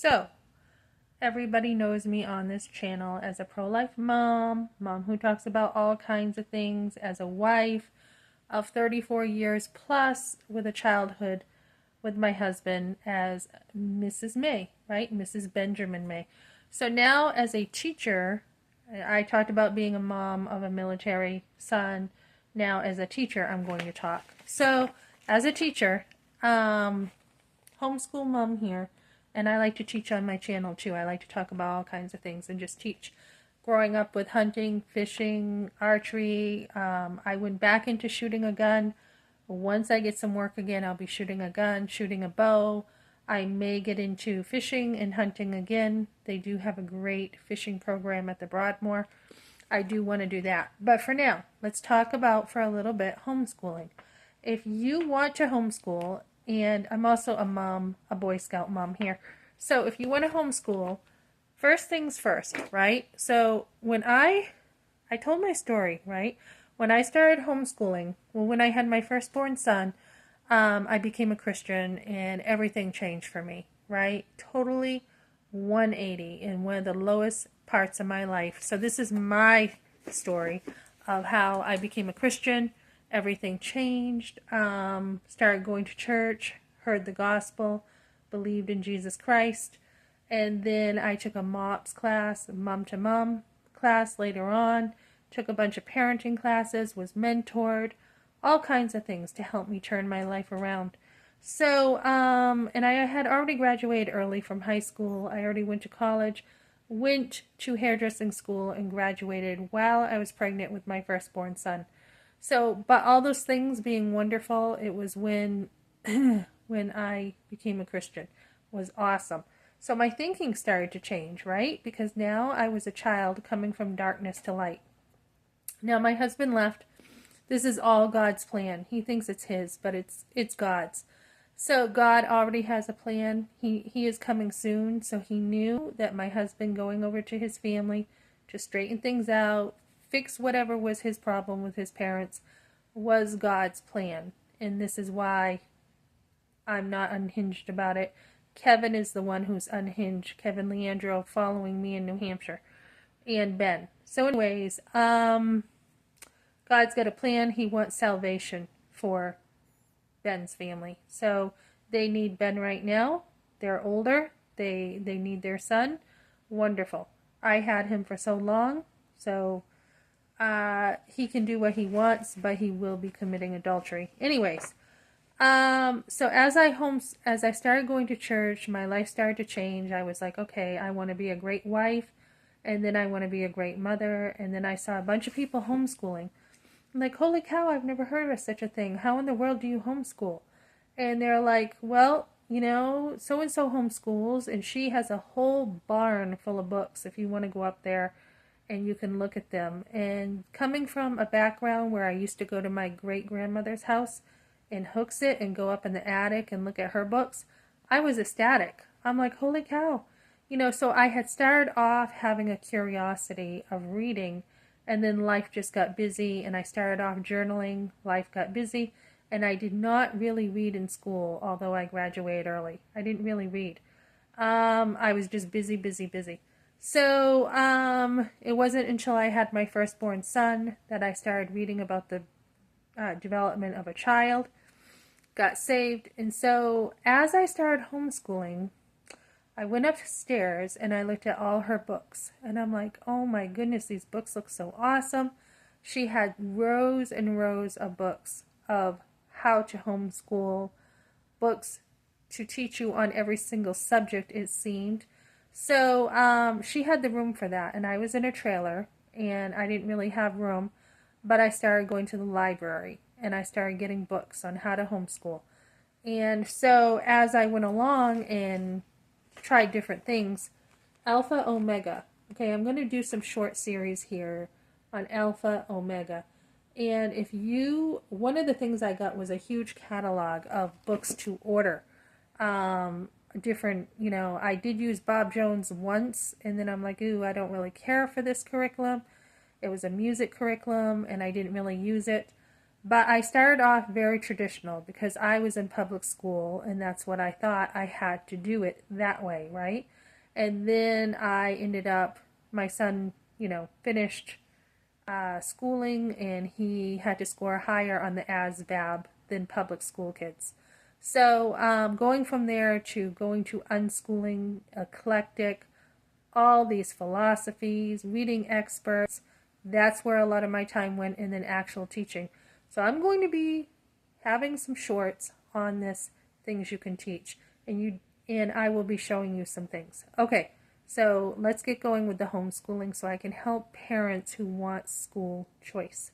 So, everybody knows me on this channel as a pro-life mom who talks about all kinds of things, as a wife of 34 years plus with a childhood with my husband as Mrs. May, right? Mrs. Benjamin May. So now as a teacher, I talked about being a mom of a military son. Now as a teacher, I'm going to talk. So as a teacher, homeschool mom here, and I like to teach on my channel too. I like to talk about all kinds of things and just teach. Growing up with hunting, fishing, archery, I went back into shooting a gun. Once I get some work again, I'll be shooting a gun, shooting a bow. I may get into fishing and hunting again. They do have a great fishing program at the Broadmoor. I do want to do that. But for now, let's talk about for a little bit homeschooling. If you want to homeschool, and I'm also a mom, a Boy Scout mom here. So if you want to homeschool, first things first, right? So when I told my story, right? When I started homeschooling, well, when I had my firstborn son, I became a Christian and everything changed for me, right? Totally 180 in one of the lowest parts of my life. So this is my story of how I became a Christian. Everything changed. Started going to church, heard the gospel, believed in Jesus Christ. And then I took a MOPS class, mom to mom class later on. Took a bunch of parenting classes, was mentored, all kinds of things to help me turn my life around. So, and I had already graduated early from high school. I already went to college, went to hairdressing school, and graduated while I was pregnant with my firstborn son. So, but all those things being wonderful, it was when when I became a Christian. It was awesome. So my thinking started to change, right? Because now I was a child coming from darkness to light. Now my husband left. This is all God's plan. He thinks it's his, but it's God's. So God already has a plan. He is coming soon, so he knew that my husband going over to his family to straighten things out, fix whatever was his problem with his parents, was God's plan. And this is why I'm not unhinged about it. Kevin is the one who's unhinged. Kevin Leandro following me in New Hampshire. And Ben. So anyways, God's got a plan. He wants salvation for Ben's family. So they need Ben right now. They're older. They need their son. Wonderful. I had him for so long. So he can do what he wants, but he will be committing adultery. Anyways, so as I started going to church, my life started to change. I was like, okay, I want to be a great wife, and then I want to be a great mother, and then I saw a bunch of people homeschooling. I'm like, holy cow, I've never heard of such a thing. How in the world do you homeschool? And they're like, well, you know, so-and-so homeschools, and she has a whole barn full of books if you want to go up there and you can look at them. And coming from a background where I used to go to my great-grandmother's house in Hooksett and go up in the attic and look at her books, I was ecstatic. I'm like, holy cow. You know, so I had started off having a curiosity of reading, and then life just got busy, and I started off journaling. Life got busy, and I did not really read in school, although I graduated early. I didn't really read. I was just busy, busy, busy. So it wasn't until I had my firstborn son that I started reading about the development of a child, got saved. And so as I started homeschooling, I went upstairs and I looked at all her books. And I'm like, oh my goodness, these books look so awesome. She had rows and rows of books of how to homeschool, books to teach you on every single subject, it seemed. So she had the room for that. And I was in a trailer and I didn't really have room. But I started going to the library and I started getting books on how to homeschool. And so as I went along and tried different things, Alpha Omega. Okay, I'm going to do some short series here on Alpha Omega. And one of the things I got was a huge catalog of books to order. Different, you know, I did use Bob Jones once, and then I'm like, ooh, I don't really care for this curriculum. It was a music curriculum, and I didn't really use it. But I started off very traditional because I was in public school and that's what I thought I had to do it that way, right? And then I ended up, my son, finished schooling and he had to score higher on the ASVAB than public school kids. So going from there to going to unschooling, eclectic, all these philosophies, reading experts, that's where a lot of my time went, and then actual teaching. So I'm going to be having some shorts on this things you can teach, and I will be showing you some things. Okay, so let's get going with the homeschooling so I can help parents who want school choice.